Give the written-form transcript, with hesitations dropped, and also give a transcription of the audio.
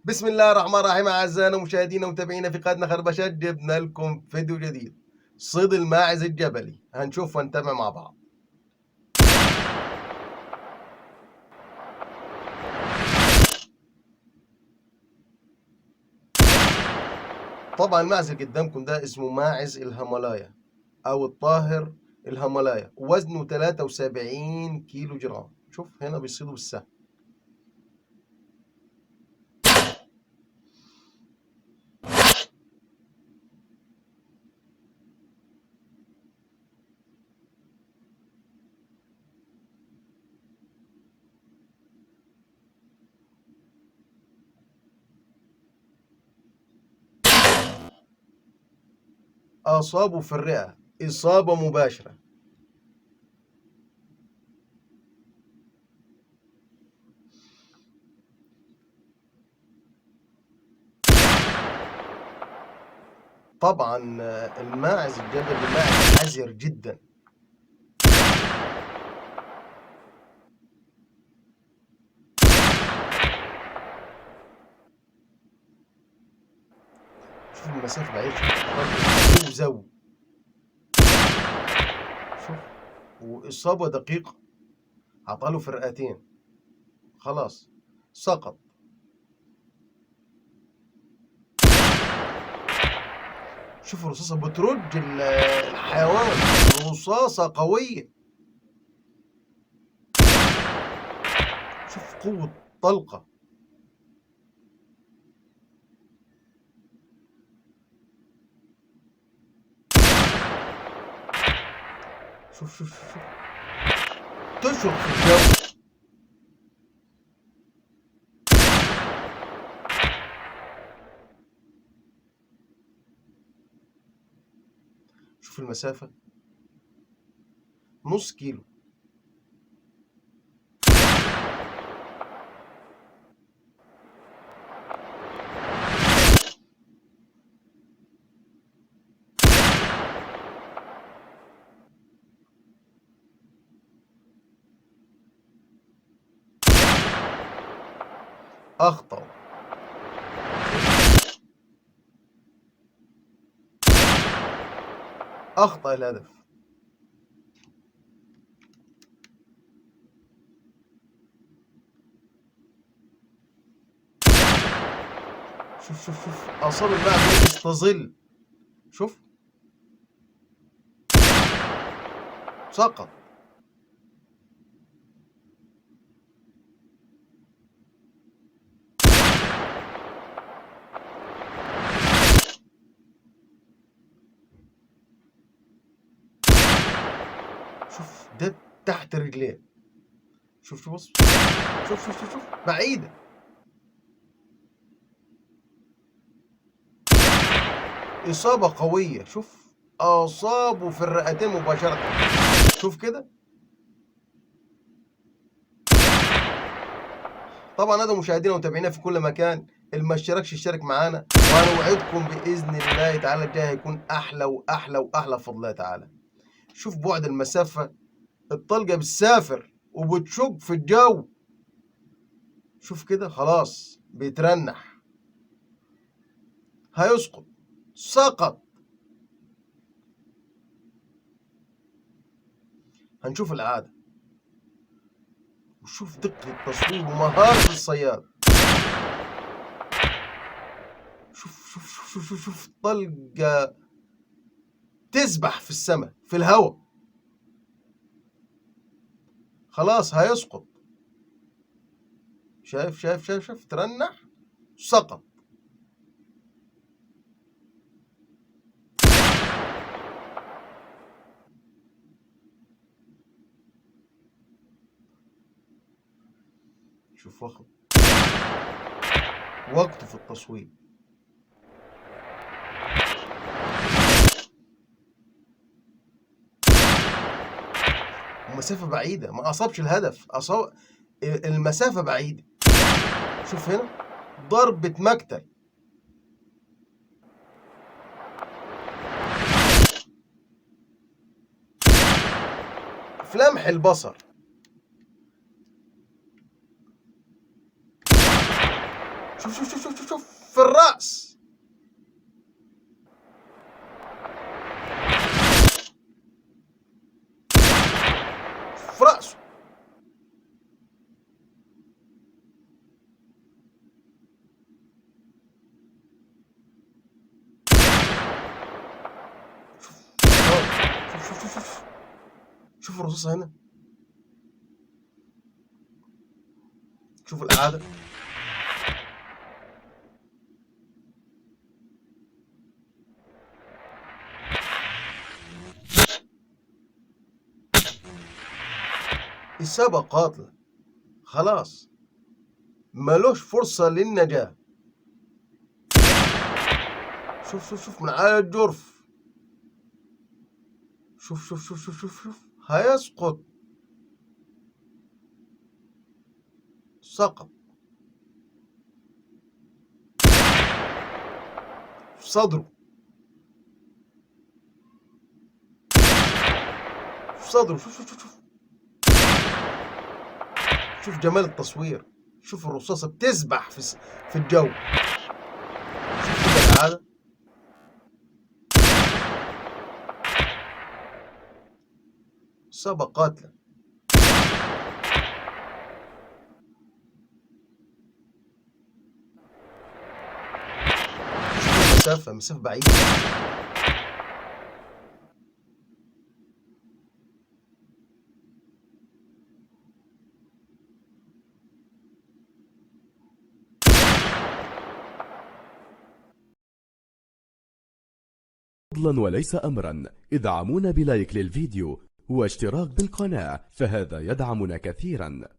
بسم الله الرحمن الرحيم. أعزائنا ومشاهدينا ومتابعينا في قناتنا خربشات، جبنا لكم فيديو جديد، صيد الماعز الجبلي. هنشوف ونتابع مع بعض. طبعا الماعز اللي قدامكم ده اسمه ماعز الهيمالايا أو الطاهر الهيمالايا، وزنه 73 كيلو جرام. شوف هنا بيصيدوا بالسهم. أصابه في الرئة إصابة مباشرة. طبعا الماعز الجبلي ماعز حذر جدا. شوف المسافة بعيد، شوف زو، شوف، وإصابة دقيقة. عطاله فرقتين، خلاص سقط. شوف الرصاصة بترج الحيوان، رصاصة قوية. شوف قوة طلقة. شوف تشرق في الجو. شوف المسافة، نص كيلو. أخطأ. أخطأ الهدف. شوف أصاب اللاعب يستظل. شوف سقط. شوف ده تحت رجليه. شوف بص، شوف بعيدة. إصابة قوية. شوف أصابه في الرئتين مباشرة. شوف كده. طبعا هذا مشاهدينا ومتابعينا في كل مكان، اللي ما اشتركش يشترك معانا، وانا اوعدكم باذن الله تعالى الجاي هيكون احلى واحلى واحلى بفضل الله تعالى. شوف بعد المسافه، الطلقه بتسافر وبتشق في الجو. شوف كده خلاص بيترنح، هيسقط. سقط. هنشوف العاده، وشوف دقه التصوير ومهاره الصياد. شوف طلقه تسبح في السماء في الهواء. خلاص هيسقط. شايف ترنح، سقط. شوف واخد وقته في التصوير. ومسافة بعيدة، ما أصابش الهدف، أصاب المسافة بعيدة. شوف هنا ضربة مقتل. في لمح البصر. شوف شوف شوف شوف شوف في الرأس. في رأسه. شوف شوف شوف شوف شوف الرصاصة هنا. شوف الإعادة. إصابة قاتلة، خلاص ملوش فرصة للنجاة. شوف شوف شوف من على الجرف. شوف شوف شوف شوف شوف شوف هيسقط. سقط. صدره. صدره. شوف شوف شوف شوف شوف جمال التصوير. شوف الرصاصة بتسبح في الجو. شوف كده الإعادة. إصابة قاتلة. شوف مسافة بعيدة. فضلا وليس أمرا ادعمونا بلايك للفيديو واشتراك بالقناة، فهذا يدعمنا كثيرا.